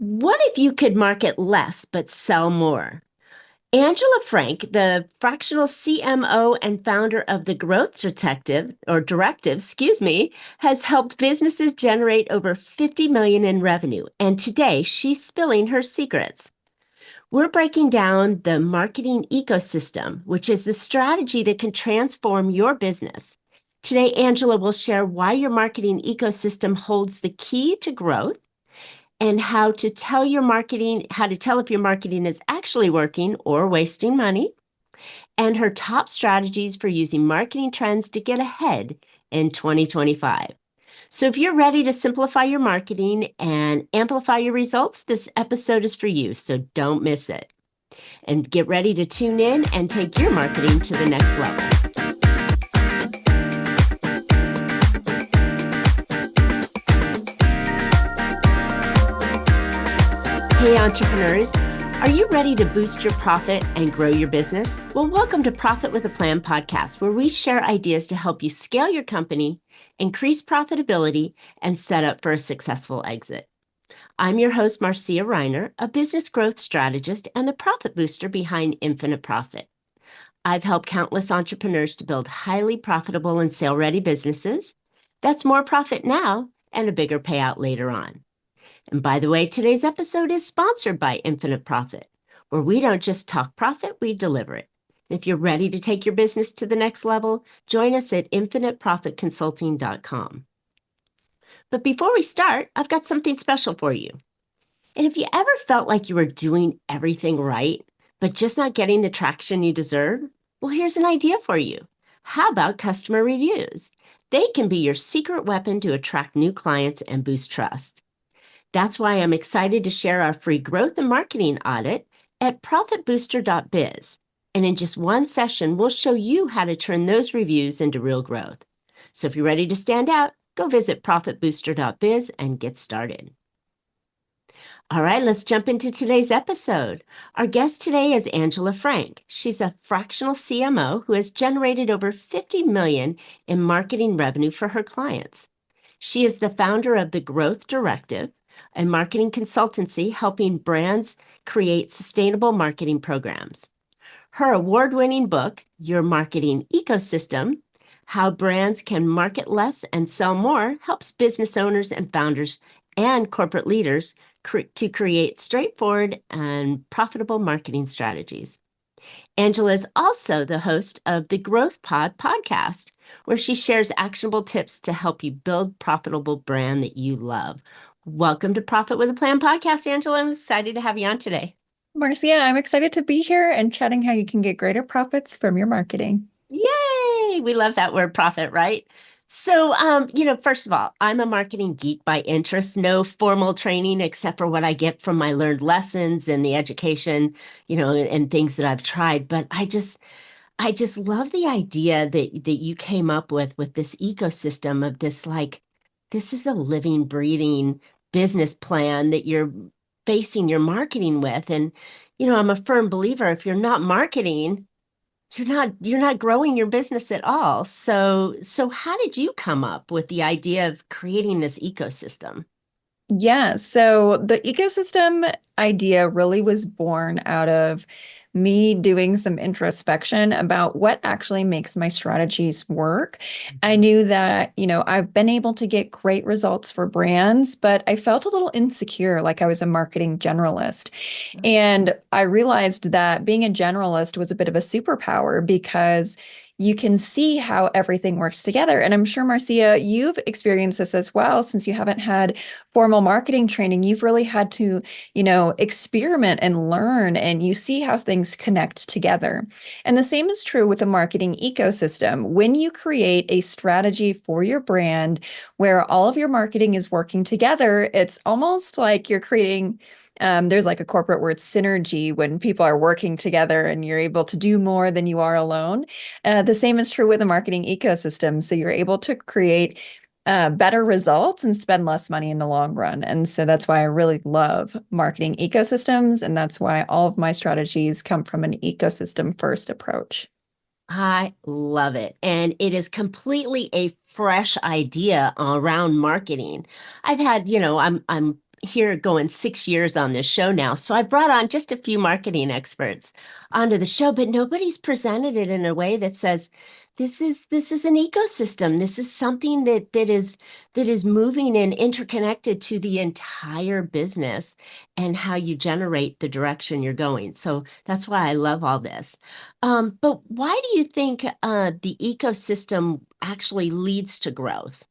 What if you could market less but sell more? Angela Frank, the fractional CMO and founder of the Growth Directive, has helped businesses generate over 50 million in revenue, and today she's spilling her secrets. We're breaking down the marketing ecosystem, which is the strategy that can transform your business. Today, Angela will share why your marketing ecosystem holds the key to growth and how to tell if your marketing is actually working or wasting money, and her top strategies for using marketing trends to get ahead in 2025. So if you're ready to simplify your marketing and amplify your results, this episode is for you, so don't miss it. And get ready to tune in and take your marketing to the next level. Hey, entrepreneurs, are you ready to boost your profit and grow your business? Well, welcome to Profit with a Plan podcast, where we share ideas to help you scale your company, increase profitability, and set up for a successful exit. I'm your host, Marcia Riner, a business growth strategist and the profit booster behind Infinite Profit. I've helped countless entrepreneurs to build highly profitable and sale-ready businesses. That's more profit now and a bigger payout later on. And by the way, today's episode is sponsored by Infinite Profit, where we don't just talk profit, we deliver it. If you're ready to take your business to the next level, join us at infiniteprofitconsulting.com. But before we start, I've got something special for you. And if you ever felt like you were doing everything right, but just not getting the traction you deserve, well, here's an idea for you. How about customer reviews? They can be your secret weapon to attract new clients and boost trust. That's why I'm excited to share our free growth and marketing audit at profitbooster.biz. And in just one session, we'll show you how to turn those reviews into real growth. So if you're ready to stand out, go visit profitbooster.biz and get started. All right, let's jump into today's episode. Our guest today is Angela Frank. She's a fractional CMO who has generated over 50 million in marketing revenue for her clients. She is the founder of the Growth Directive, a marketing consultancy helping brands create sustainable marketing programs. Her award-winning book, Your Marketing Ecosystem: How Brands Can Market Less and Sell More, helps business owners and founders and corporate leaders to create straightforward and profitable marketing strategies. Angela is also the host of the Growth Pod podcast, where she shares actionable tips to help you build profitable brand that you love. Welcome to Profit with a Plan podcast, Angela. I'm excited to have you on today. Marcia, I'm excited to be here and chatting how you can get greater profits from your marketing. Yay! We love that word profit, right? So, first of all, I'm a marketing geek by interest, no formal training except for what I get from my learned lessons and the education, and things that I've tried. But I just love the idea that you came up with this ecosystem of this is a living, breathing business plan that you're facing your marketing with. And, I'm a firm believer, if you're not marketing, you're not growing your business at all. So how did you come up with the idea of creating this ecosystem? Yeah, so the ecosystem idea really was born out of me doing some introspection about what actually makes my strategies work. I knew that, I've been able to get great results for brands, but I felt a little insecure, like I was a marketing generalist. And I realized that being a generalist was a bit of a superpower because you can see how everything works together. And I'm sure, Marcia, you've experienced this as well. Since you haven't had formal marketing training, you've really had to, experiment and learn, and you see how things connect together. And the same is true with the marketing ecosystem. When you create a strategy for your brand where all of your marketing is working together, it's almost like you're creating there's like a corporate word, synergy, when people are working together and you're able to do more than you are alone. The same is true with the marketing ecosystem. So you're able to create better results and spend less money in the long run. And so that's why I really love marketing ecosystems. And that's why all of my strategies come from an ecosystem first approach. I love it. And it is completely a fresh idea around marketing. I've had, I'm here going 6 years on this show now. So I brought on just a few marketing experts onto the show, but nobody's presented it in a way that says, this is an ecosystem. This is something that is moving and interconnected to the entire business and how you generate the direction you're going. So that's why I love all this. But why do you think the ecosystem actually leads to growth?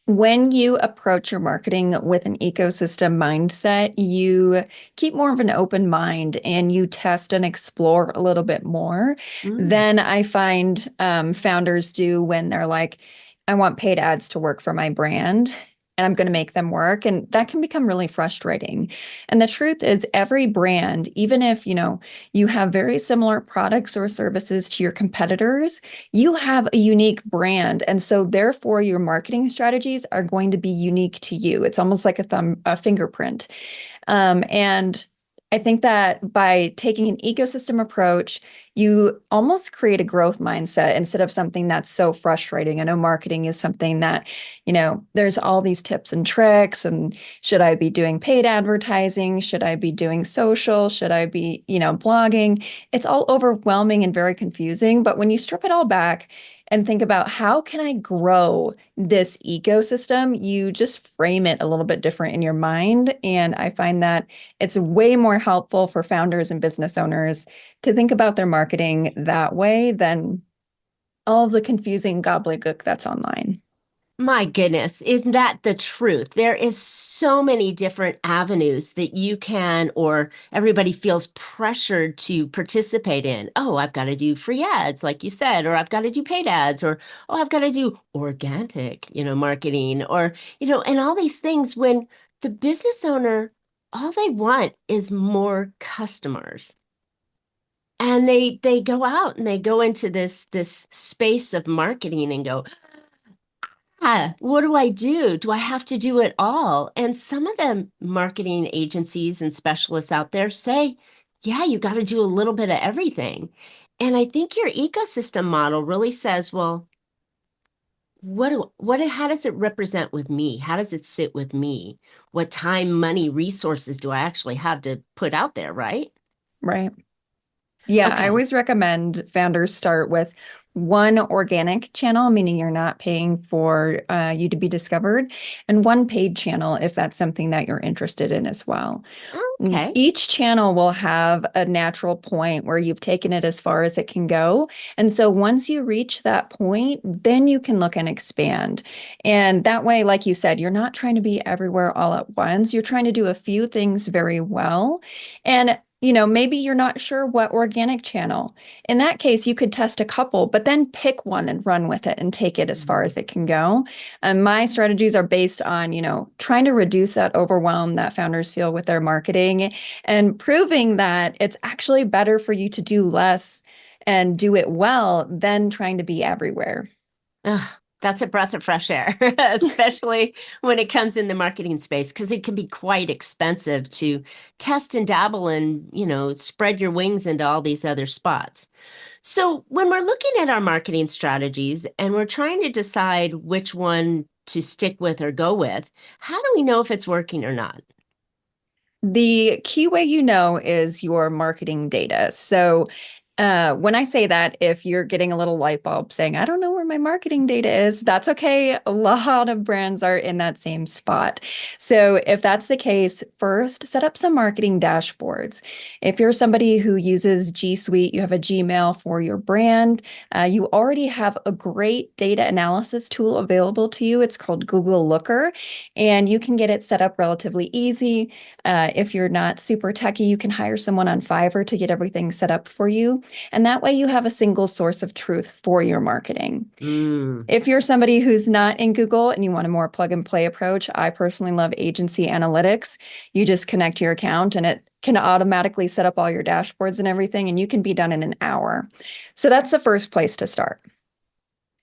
When you approach your marketing with an ecosystem mindset, you keep more of an open mind and you test and explore a little bit more Mm. than I find founders do when they're like, I want paid ads to work for my brand and I'm going to make them work. And that can become really frustrating. And the truth is, every brand, even if, you have very similar products or services to your competitors, you have a unique brand. And so therefore your marketing strategies are going to be unique to you. It's almost like a fingerprint. And I think that by taking an ecosystem approach, you almost create a growth mindset instead of something that's so frustrating. I know marketing is something that, there's all these tips and tricks. And should I be doing paid advertising? Should I be doing social? Should I be, blogging? It's all overwhelming and very confusing. But when you strip it all back and think about how can I grow this ecosystem, you just frame it a little bit different in your mind. And I find that it's way more helpful for founders and business owners to think about their marketing that way than all of the confusing gobbledygook that's online. My goodness, isn't that the truth? There is so many different avenues that you can, or everybody feels pressured to participate in. Oh, I've got to do free ads, like you said, or I've got to do paid ads, or oh, I've got to do organic, marketing, or, and all these things when the business owner, all they want is more customers. And they go out and they go into this space of marketing and go, what do I do? Do I have to do it all? And some of the marketing agencies and specialists out there say, yeah, you got to do a little bit of everything. And I think your ecosystem model really says, well, how does it represent with me? How does it sit with me? What time, money, resources do I actually have to put out there, right? Right. Yeah, I Okay. always recommend founders start with one organic channel, meaning you're not paying for you to be discovered, and one paid channel if that's something that you're interested in as well. Okay. Each channel will have a natural point where you've taken it as far as it can go. And so once you reach that point, then you can look and expand. And that way, like you said, you're not trying to be everywhere all at once. You're trying to do a few things very well. And maybe you're not sure what organic channel. In that case, you could test a couple, but then pick one and run with it and take it as far as it can go. And my strategies are based on, trying to reduce that overwhelm that founders feel with their marketing and proving that it's actually better for you to do less and do it well than trying to be everywhere. Ugh, that's a breath of fresh air, especially when it comes in the marketing space, because it can be quite expensive to test and dabble and, spread your wings into all these other spots. So when we're looking at our marketing strategies and we're trying to decide which one to stick with or go with, how do we know if it's working or not? The key way is your marketing data. So when I say that, if you're getting a little light bulb saying, I don't know where my marketing data is, that's okay. A lot of brands are in that same spot. So if that's the case, first set up some marketing dashboards. If you're somebody who uses G Suite, you have a Gmail for your brand, you already have a great data analysis tool available to you. It's called Google Looker, and you can get it set up relatively easy. If you're not super techy, you can hire someone on Fiverr to get everything set up for you. And that way you have a single source of truth for your marketing. Mm. If you're somebody who's not in Google and you want a more plug and play approach, I personally love agency analytics. You just connect your account and it can automatically set up all your dashboards and everything, and you can be done in an hour. So that's the first place to start.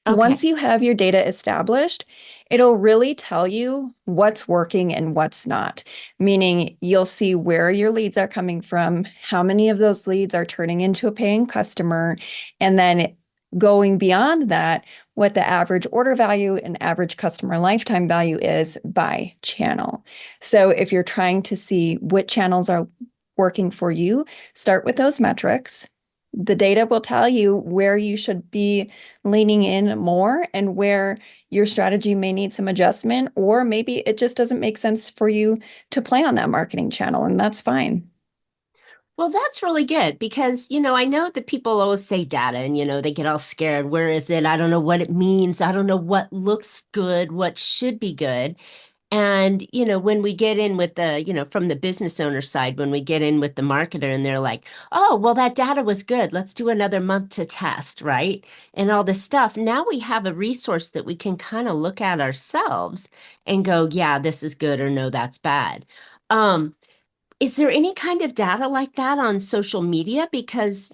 Once Okay. you have your data established, it'll really tell you what's working and what's not, meaning you'll see where your leads are coming from, how many of those leads are turning into a paying customer, and then going beyond that, what the average order value and average customer lifetime value is by channel. So if you're trying to see what channels are working for you, start with those metrics. The data will tell you where you should be leaning in more and where your strategy may need some adjustment, or maybe it just doesn't make sense for you to play on that marketing channel, and that's fine. Well, that's really good because, I know that people always say data and, they get all scared. Where is it? I don't know what it means. I don't know what looks good, what should be good. And, when we get in with from the business owner side, when we get in with the marketer and they're like, oh, well, that data was good. Let's do another month to test, right? And all this stuff. Now we have a resource that we can kind of look at ourselves and go, yeah, this is good or no, that's bad. Um, is there any kind of data like that on social media? Because,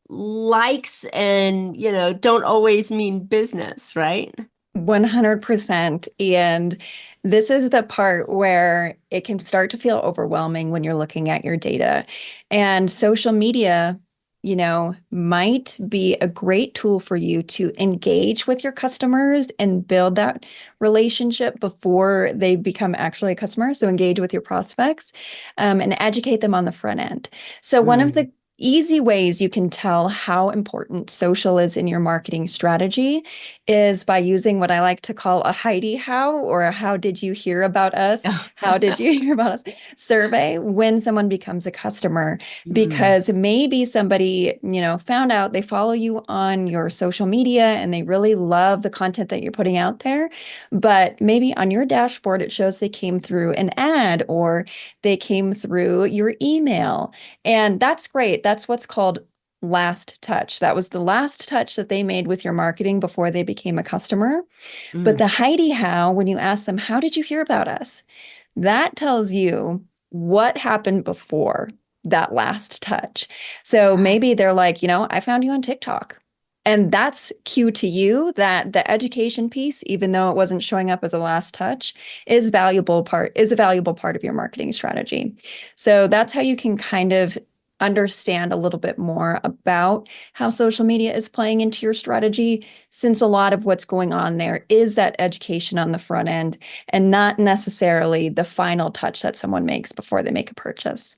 likes and, don't always mean business, right? 100%. And this is the part where it can start to feel overwhelming when you're looking at your data. And social media, might be a great tool for you to engage with your customers and build that relationship before they become actually a customer. So engage with your prospects, and educate them on the front end. So one of Mm. the easy ways you can tell how important social is in your marketing strategy is by using what I like to call a Heidi How, or a how did you hear about us? How did you hear about us survey when someone becomes a customer? Mm. Because maybe somebody, found out they follow you on your social media and they really love the content that you're putting out there. But maybe on your dashboard, it shows they came through an ad or they came through your email. And that's great. That's what's called last touch. That was the last touch that they made with your marketing before they became a customer. But Mm. the Heidi How, when you ask them, how did you hear about us? That tells you what happened before that last touch. So maybe they're like, I found you on TikTok. And that's cue to you that the education piece, even though it wasn't showing up as a last touch, is a valuable part of your marketing strategy. So that's how you can kind of understand a little bit more about how social media is playing into your strategy, since a lot of what's going on there is that education on the front end and not necessarily the final touch that someone makes before they make a purchase.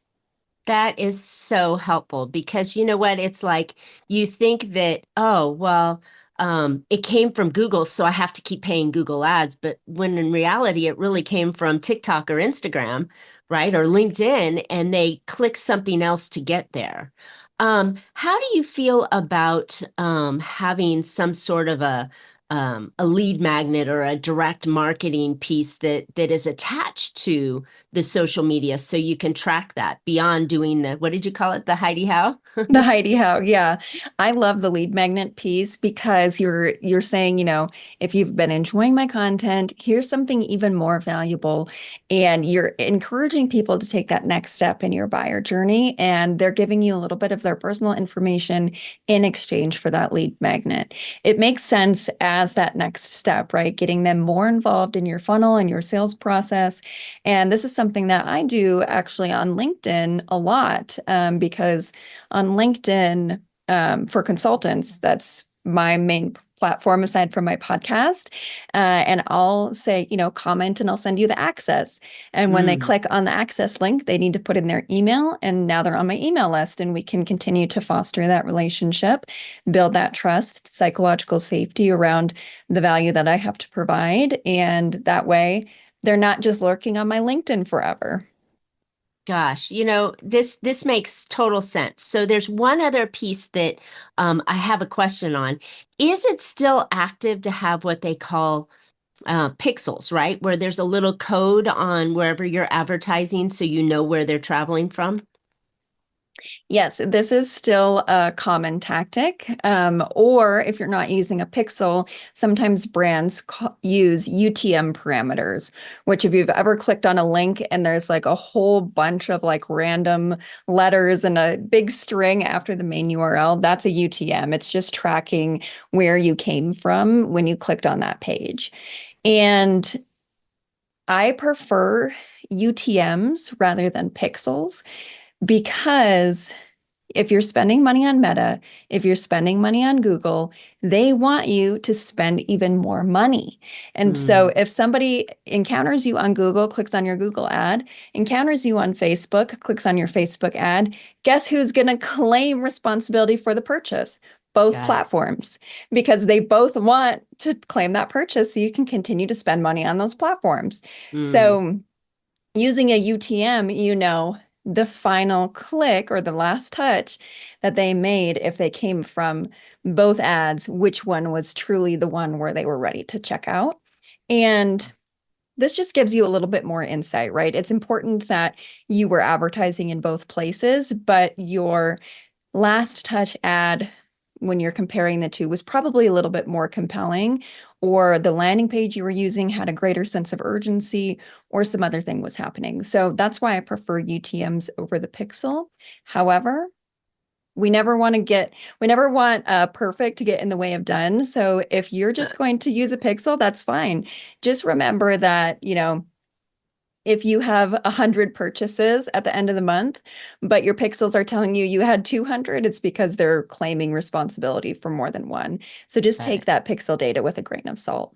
That is so helpful because you know what? It's like you think that, oh, well, it came from Google, so I have to keep paying Google ads. But when in reality, it really came from TikTok or Instagram, right? Or LinkedIn, and they click something else to get there. How do you feel about having some sort of a lead magnet or a direct marketing piece that is attached to the social media so you can track that beyond doing the, what did you call it? The Heidi How? The Heidi How, yeah. I love the lead magnet piece because you're saying, if you've been enjoying my content, here's something even more valuable. And you're encouraging people to take that next step in your buyer journey. And they're giving you a little bit of their personal information in exchange for that lead magnet. It makes sense as that next step, right? Getting them more involved in your funnel and your sales process. And this is something that I do actually on LinkedIn a lot, because on LinkedIn, for consultants, that's my main platform aside from my podcast. And I'll say, comment and I'll send you the access. And when they Mm. click on the access link, they need to put in their email. And now they're on my email list. And we can continue to foster that relationship, build that trust, psychological safety around the value that I have to provide. And that way, they're not just lurking on my LinkedIn forever. Gosh, this makes total sense. So there's one other piece that I have a question on. Is it still active to have what they call pixels, right? Where there's a little code on wherever you're advertising so you know where they're traveling from? Yes, this is still a common tactic. Or if you're not using a pixel, sometimes brands use UTM parameters, which if you've ever clicked on a link and there's like a whole bunch of like random letters and a big string after the main URL, that's a UTM. It's just tracking where you came from when you clicked on that page. And I prefer UTMs rather than pixels because If you're spending money on Meta, if you're spending money on Google, they want you to spend even more money. And so Mm, if somebody encounters you on Google, clicks on your Google ad, encounters you on Facebook, clicks on your Facebook ad, guess who's going to claim responsibility for the purchase? Both got it. platforms, because they both want to claim that purchase so you can continue to spend money on those platforms. Mm, So using a UTM, the final click or the last touch that they made, if they came from both ads, which one was truly the one where they were ready to check out. And this just gives you a little bit more insight, right? It's important that you were advertising in both places, but your last touch ad, when you're comparing the two, was probably a little bit more compelling, or the landing page you were using had a greater sense of urgency, or some other thing was happening. So that's why I prefer UTMs over the pixel. However, we never want perfect to get in the way of done. So if you're just going to use a pixel, that's fine. Just remember that, if you have 100 purchases at the end of the month, but your pixels are telling you you had 200, it's because they're claiming responsibility for more than one. So just got take it. that pixel data with a grain of salt.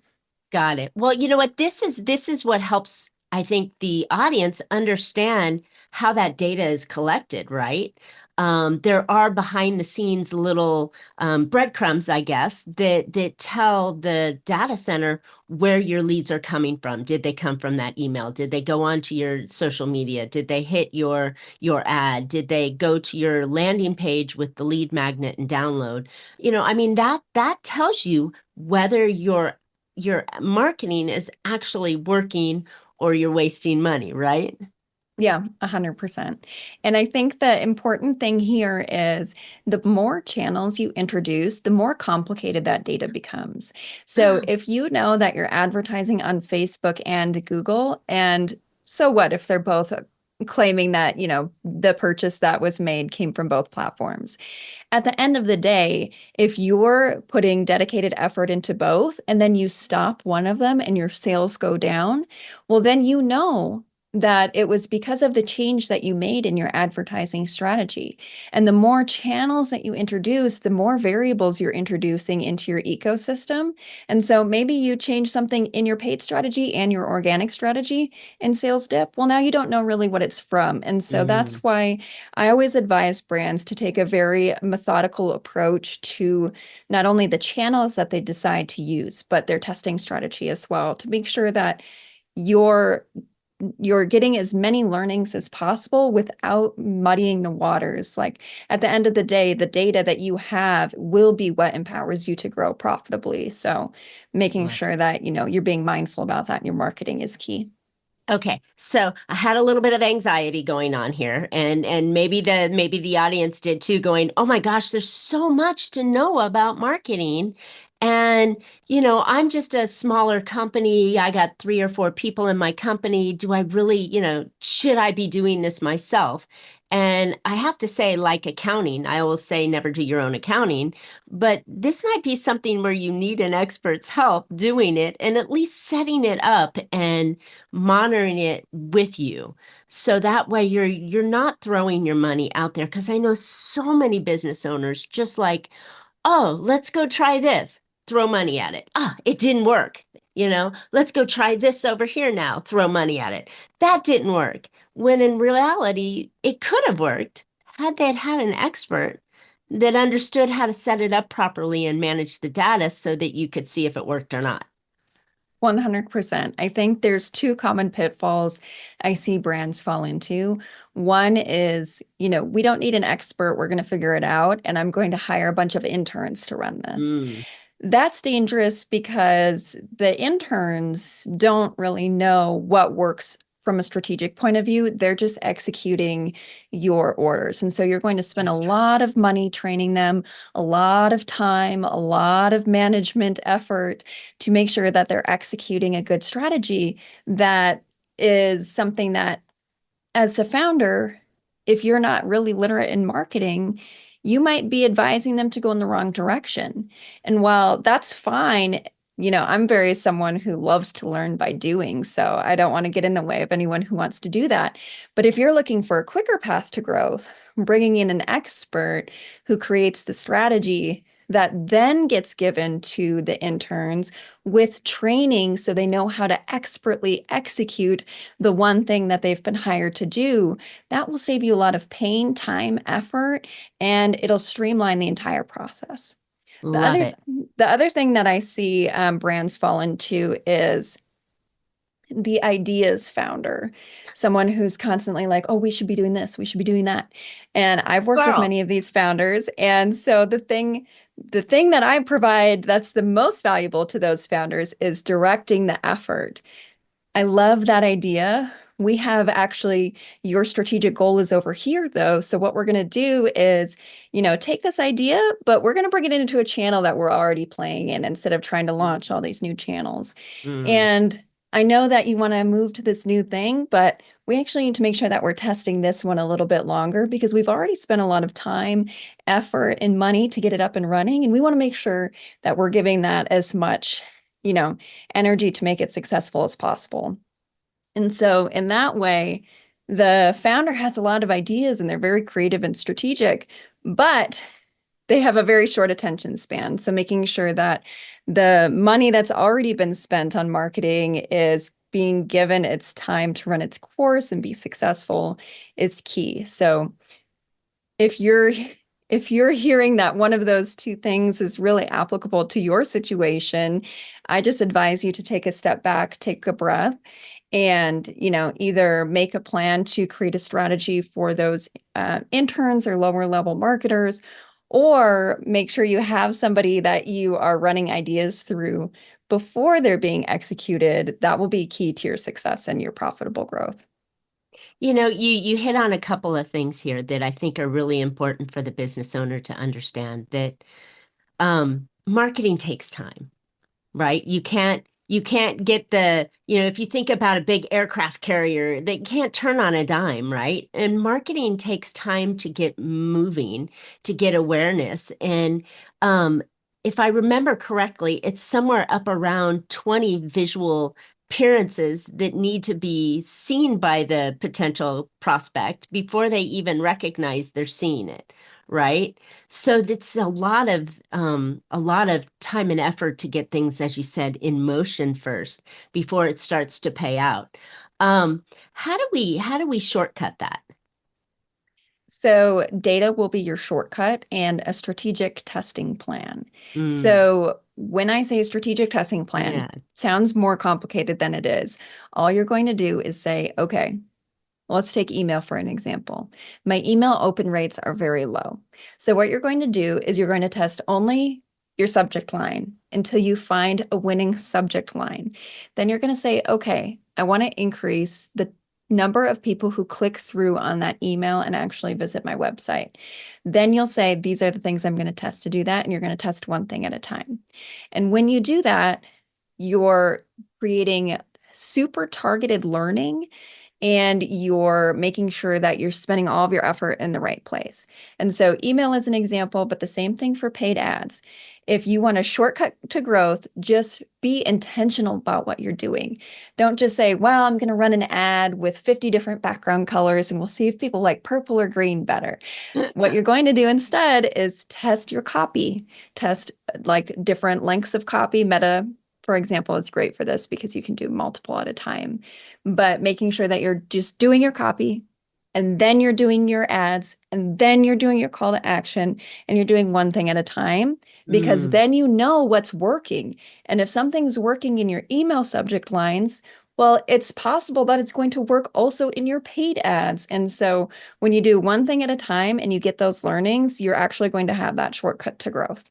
Got it. Well, you know what? This is what helps, I think, the audience understand how that data is collected, right? There are behind the scenes little breadcrumbs, I guess, that tell the data center where your leads are coming from. Did they come from that email? Did they go onto your social media? Did they hit your ad? Did they go to your landing page with the lead magnet and download? I mean that tells you whether your marketing is actually working or you're wasting money, right? Yeah, 100%. And I think the important thing here is the more channels you introduce, the more complicated that data becomes. So if you know that you're advertising on Facebook and Google, and so what if they're both claiming that, the purchase that was made came from both platforms? At the end of the day, if you're putting dedicated effort into both and then you stop one of them and your sales go down, well, then that it was because of the change that you made in your advertising strategy. And the more channels that you introduce, the more variables you're introducing into your ecosystem. And so maybe you change something in your paid strategy and your organic strategy and sales dip. Well, now you don't know really what it's from. And so Mm, that's why I always advise brands to take a very methodical approach to not only the channels that they decide to use, but their testing strategy as well, to make sure that you're you're getting as many learnings as possible without muddying the waters. Like at the end of the day, the data that you have will be what empowers you to grow profitably. So making love it. sure that, you're being mindful about that in your marketing is key. Okay, so I had a little bit of anxiety going on here, and maybe the audience did too, going, "Oh my gosh, there's so much to know about marketing." And, I'm just a smaller company. I got three or four people in my company. Do I really, should I be doing this myself? And I have to say, like accounting, I always say never do your own accounting, but this might be something where you need an expert's help doing it and at least setting it up and monitoring it with you, so that way you're not throwing your money out there, because I know so many business owners just like, oh, let's go try this, throw money at it. Ah, it didn't work. Let's go try this over here now, throw money at it. That didn't work, when in reality it could have worked had they had an expert that understood how to set it up properly and manage the data so that you could see if it worked or not. 100%. I think there's two common pitfalls I see brands fall into. One is, we don't need an expert. We're going to figure it out. And I'm going to hire a bunch of interns to run this. Mm, That's dangerous because the interns don't really know what works from a strategic point of view. They're just executing your orders. And so you're going to spend a that's true. lot of money training them, a lot of time, a lot of management effort to make sure that they're executing a good strategy that is something that, as the founder, if you're not really literate in marketing, you might be advising them to go in the wrong direction. And while that's fine, I'm very someone who loves to learn by doing. So I don't want to get in the way of anyone who wants to do that. But if you're looking for a quicker path to growth, bringing in an expert who creates the strategy that then gets given to the interns with training so they know how to expertly execute the one thing that they've been hired to do, that will save you a lot of pain, time, effort, and it'll streamline the entire process. The Love other it. the other thing that I see brands fall into is the ideas founder, someone who's constantly like, oh, we should be doing this, we should be doing that. And I've worked with Girl. many of these founders. And so the thing that I provide that's the most valuable to those founders is directing the effort. I love that idea. We have actually, your strategic goal is over here, though. So what we're going to do is, take this idea, but we're going to bring it into a channel that we're already playing in instead of trying to launch all these new channels. Mm. And I know that you want to move to this new thing, but we actually need to make sure that we're testing this one a little bit longer because we've already spent a lot of time, effort, and money to get it up and running. And we want to make sure that we're giving that as much, you know, energy to make it successful as possible. And so, in that way, the founder has a lot of ideas and they're very creative and strategic, but they have a very short attention span. So, making sure that the money that's already been spent on marketing is being given its time to run its course and be successful is key. So, if you're if you're hearing that one of those two things is really applicable to your situation, I just advise you to take a step back, take a breath, and either make a plan to create a strategy for those interns or lower level marketers, or make sure you have somebody that you are running ideas through before they're being executed. That will be key to your success and your profitable growth. You hit on a couple of things here that I think are really important for the business owner to understand that marketing takes time, right? You can't get if you think about a big aircraft carrier, they can't turn on a dime, right? And marketing takes time to get moving, to get awareness. And if I remember correctly, it's somewhere up around 20 visual appearances that need to be seen by the potential prospect before they even recognize they're seeing it, right? So that's a lot of time and effort to get things, as you said, in motion first before it starts to pay out. How do we shortcut that? So, data will be your shortcut and a strategic testing plan. Mm, So, when I say strategic testing plan, yeah. sounds more complicated than it is. All you're going to do is say, okay, let's take email for an example. My email open rates are very low. So, what you're going to do is you're going to test only your subject line until you find a winning subject line. Then you're going to say, okay, I want to increase the number of people who click through on that email and actually visit my website. Then you'll say, these are the things I'm going to test to do that. And you're going to test one thing at a time. And when you do that, you're creating super targeted learning and you're making sure that you're spending all of your effort in the right place. And so, email is an example, but the same thing for paid ads. If you want a shortcut to growth, just be intentional about what you're doing. Don't just say, well, I'm going to run an ad with 50 different background colors and we'll see if people like purple or green better. What you're going to do instead is test your copy, test like different lengths of copy. Meta, for example, is great for this because you can do multiple at a time. But making sure that you're just doing your copy and then you're doing your ads and then you're doing your call to action and you're doing one thing at a time because Mm. then you know what's working. And if something's working in your email subject lines, well, it's possible that it's going to work also in your paid ads. And so when you do one thing at a time and you get those learnings, you're actually going to have that shortcut to growth.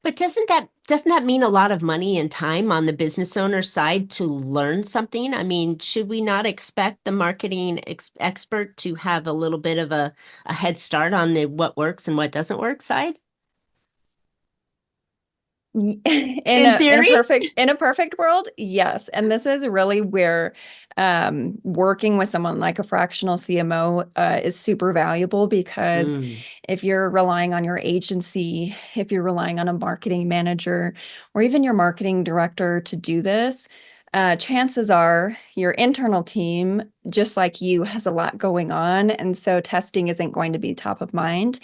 But doesn't that mean a lot of money and time on the business owner side to learn something? I mean, should we not expect the marketing expert to have a little bit of a head start on the what works and what doesn't work side? in In a theory? perfect world, yes. And this is really where working with someone like a fractional CMO is super valuable because Mm, if you're relying on your agency, if you're relying on a marketing manager, or even your marketing director to do this, chances are your internal team, just like you, has a lot going on. And so testing isn't going to be top of mind.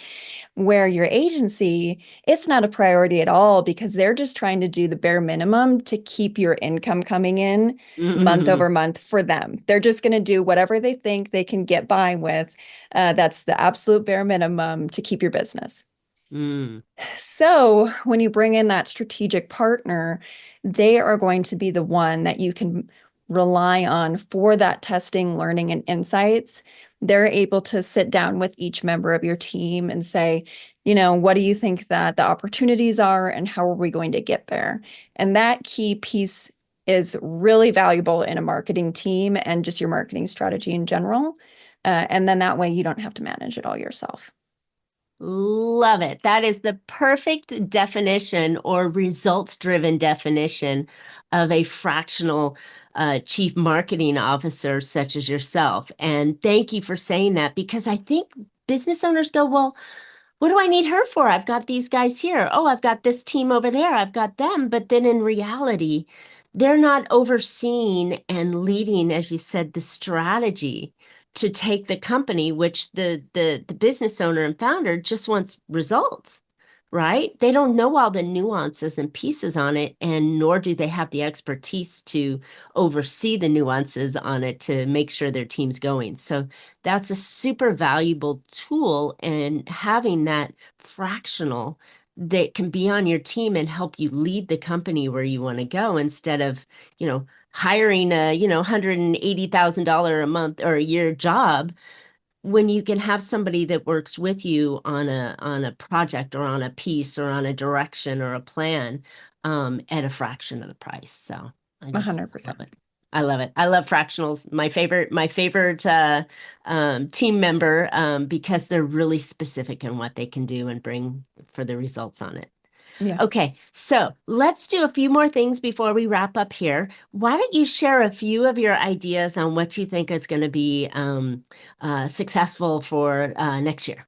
Where your agency, it's not a priority at all because they're just trying to do the bare minimum to keep your income coming in month mm, over month for them. They're just going to do whatever they think they can get by with. That's the absolute bare minimum to keep your business. mm. So when you bring in that strategic partner, they are going to be the one that you can rely on for that testing, learning, and insights. They're able to sit down with each member of your team and say, what do you think that the opportunities are and how are we going to get there? And that key piece is really valuable in a marketing team and just your marketing strategy in general. And then that way you don't have to manage it all yourself. Love it. That is the perfect definition or results-driven definition of a fractional chief marketing officer such as yourself. And thank you for saying that because I think business owners go, well, what do I need her for? I've got these guys here. Oh, I've got this team over there. I've got them. But then in reality, they're not overseeing and leading, as you said, the strategy to take the company, which the business owner and founder just wants results, right? They don't know all the nuances and pieces on it, and nor do they have the expertise to oversee the nuances on it to make sure their team's going. So that's a super valuable tool, and having that fractional that can be on your team and help you lead the company where you want to go instead of, hiring a, $180,000 a month or a year job when you can have somebody that works with you on a project or on a piece or on a direction or a plan at a fraction of the price. So I just love 100%. it. I love it. I love fractionals. My favorite team member because they're really specific in what they can do and bring for the results on it. Yeah. Okay, so let's do a few more things before we wrap up here. Why don't you share a few of your ideas on what you think is going to be successful for next year?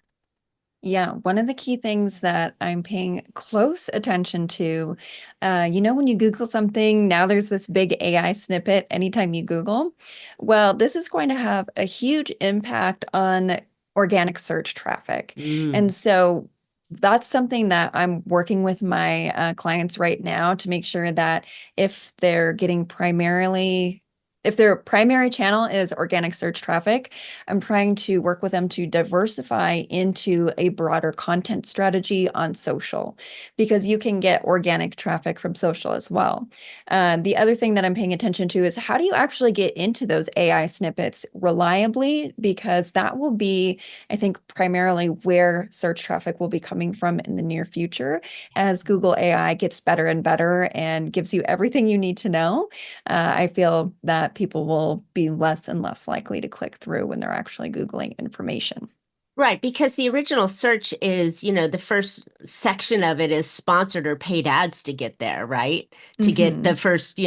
Yeah, one of the key things that I'm paying close attention to, when you Google something, now there's this big AI snippet anytime you Google. Well, this is going to have a huge impact on organic search traffic. And Mm, so that's something that I'm working with my clients right now to make sure that if they're getting primarily if their primary channel is organic search traffic, I'm trying to work with them to diversify into a broader content strategy on social because you can get organic traffic from social as well. The other thing that I'm paying attention to is how do you actually get into those AI snippets reliably? Because that will be, I think, primarily where search traffic will be coming from in the near future as Google AI gets better and better and gives you everything you need to know. I feel that people will be less and less likely to click through when they're actually Googling information. right, because the original search is, the first section of it is sponsored or paid ads to get there, right? To get the Hmm. first,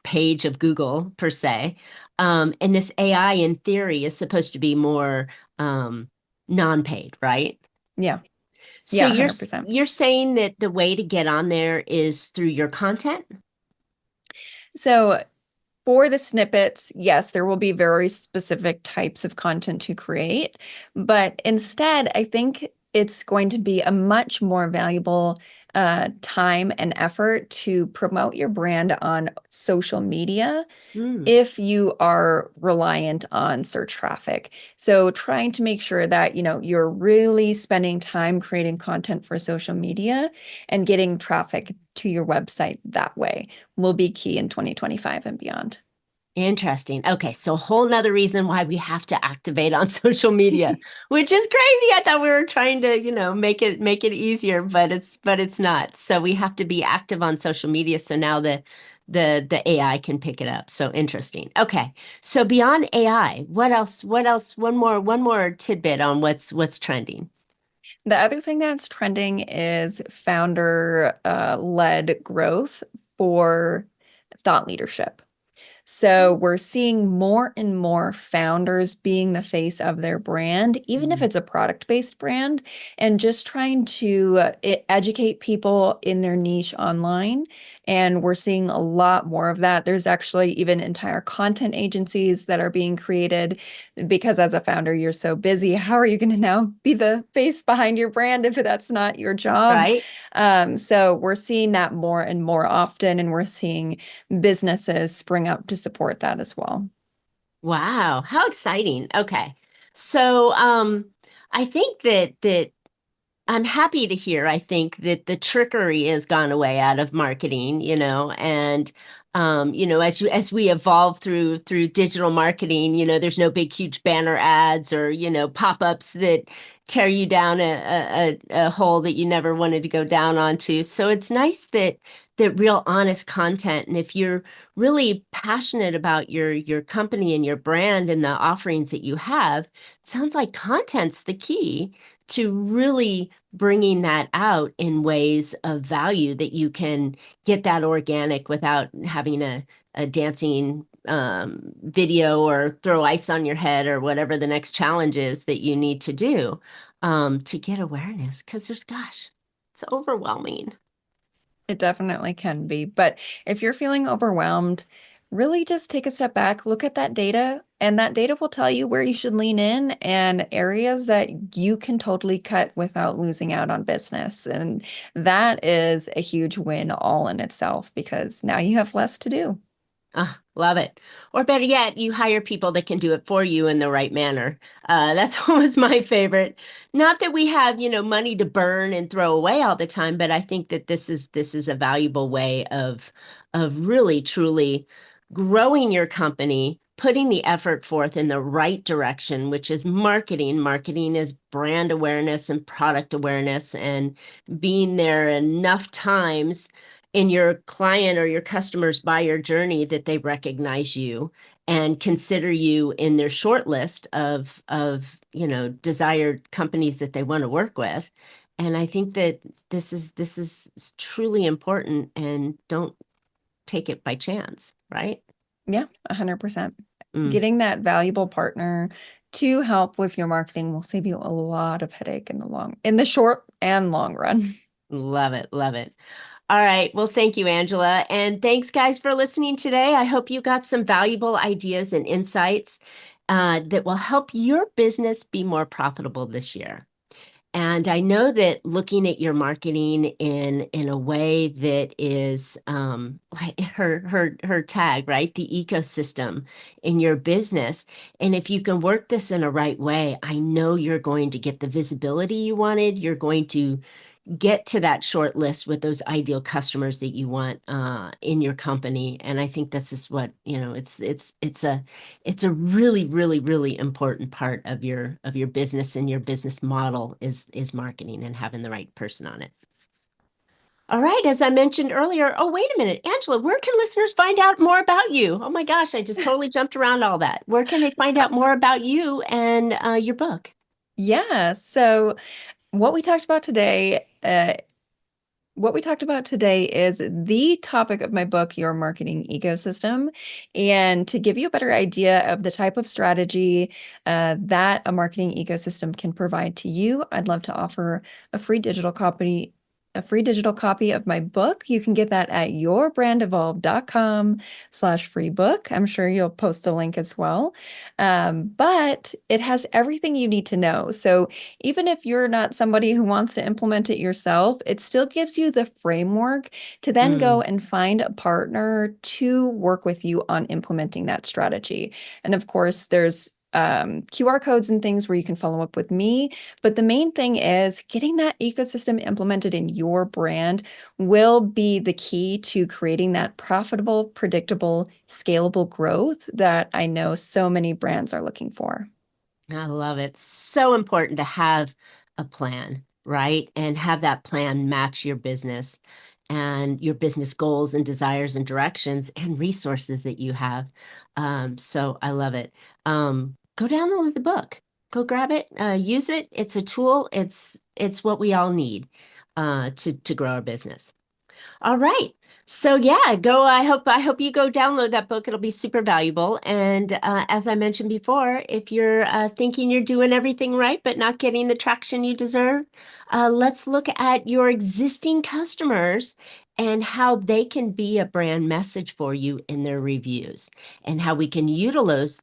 page of Google per se. And this AI in theory is supposed to be more non-paid, right? Yeah. So Yeah, you're 100%. you're saying that the way to get on there is through your content? So for the snippets, yes, there will be very specific types of content to create, but instead, I think it's going to be a much more valuable time and effort to promote your brand on social media Hmm. if you are reliant on search traffic. So trying to make sure that, you're really spending time creating content for social media and getting traffic to your website that way will be key in 2025 and beyond. Interesting. Okay, so a whole nother reason why we have to activate on social media, which is crazy. I thought we were trying to, make it easier, but it's not. So we have to be active on social media. So now the AI can pick it up. So interesting. Okay. So beyond AI, what else? What else? One more tidbit on what's trending. The other thing that's trending is founder led growth for thought leadership. So we're seeing more and more founders being the face of their brand, even if Mhm. it's a product-based brand, and just trying to educate people in their niche online. And we're seeing a lot more of that. There's actually even entire content agencies that are being created because as a founder, you're so busy. How are you going to now be the face behind your brand if that's not your job? Right? So we're seeing that more and more often, and we're seeing businesses spring up to support that as well. Wow, how exciting. Okay. So, I think that I'm happy to hear. I think that the trickery has gone away out of marketing, and as we evolve through digital marketing, there's no big huge banner ads or pop-ups that tear you down a hole that you never wanted to go down onto. So it's nice that real honest content, and if you're really passionate about your company and your brand and the offerings that you have, it sounds like content's the key to really bringing that out in ways of value that you can get that organic without having a dancing video or throw ice on your head or whatever the next challenge is that you need to do to get awareness. Because gosh, it's overwhelming. It definitely can be. But if you're feeling overwhelmed, really just take a step back, look at that data, and that data will tell you where you should lean in and areas that you can totally cut without losing out on business. And that is a huge win all in itself because now you have less to do. Ah, love it. Or better yet, you hire people that can do it for you in the right manner. That's always my favorite. Not that we have, money to burn and throw away all the time, but I think that this is a valuable way of really truly growing your company, putting the effort forth in the right direction, which is marketing. Marketing is brand awareness and product awareness and being there enough times in your client or your customers buyer journey that they recognize you and consider you in their short list of desired companies that they want to work with. And I think that this is truly important and don't take it by chance, right? Yeah, 100%. Mm, Getting that valuable partner to help with your marketing will save you a lot of headache in the short and long run. love it, love it. All right. Well, thank you, Angela. And thanks, guys, for listening today. I hope you got some valuable ideas and insights that will help your business be more profitable this year. And I know that looking at your marketing in a way that is like her tag, right? The ecosystem in your business. And if you can work this in a right way, I know you're going to get the visibility you wanted. You're going to get to that short list with those ideal customers that you want in your company. And I think this is what, it's a really, really, really important part of your business and your business model is marketing and having the right person on it. All right, as I mentioned earlier, oh, wait a minute, Angela, where can listeners find out more about you? Oh my gosh, I just totally jumped around all that. Where can they find out more about you and your book? Yeah, so what we talked about today, is the topic of my book, Your Marketing Ecosystem. And to give you a better idea of the type of strategy that a marketing ecosystem can provide to you, I'd love to offer a free digital copy. A free digital copy of my book. You can get that at yourbrandEvolve.com/free book. I'm sure you'll post a link as well. But it has everything you need to know. So even if you're not somebody who wants to implement it yourself, it still gives you the framework to then go Mm. and find a partner to work with you on implementing that strategy. And of course, there's QR codes and things where you can follow up with me. But the main thing is getting that ecosystem implemented in your brand will be the key to creating that profitable, predictable, scalable growth that I know so many brands are looking for. I love it. So important to have a plan, right? And have that plan match your business and your business goals and desires and directions and resources that you have. So I love it. Go download the book. Go grab it, use it. It's a tool. It's what we all need to grow our business. All right. So yeah, go. I hope you go download that book. It'll be super valuable. And as I mentioned before, if you're thinking you're doing everything right but not getting the traction you deserve, let's look at your existing customers and how they can be a brand message for you in their reviews, and how we can utilize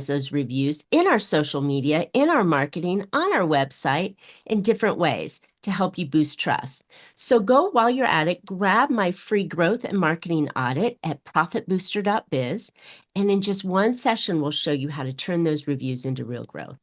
those reviews in our social media, in our marketing, on our website, in different ways to help you boost trust. So go, while you're at it, grab my free growth and marketing audit at profitbooster.biz. And in just one session, we'll show you how to turn those reviews into real growth.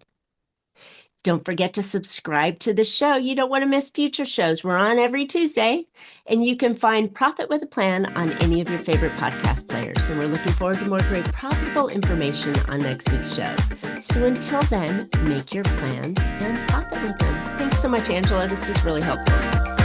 Don't forget to subscribe to the show. You don't want to miss future shows. We're on every Tuesday, and you can find Profit with a Plan on any of your favorite podcast players. And we're looking forward to more great profitable information on next week's show. So until then, make your plans and profit with them. Thanks so much, Angela. This was really helpful.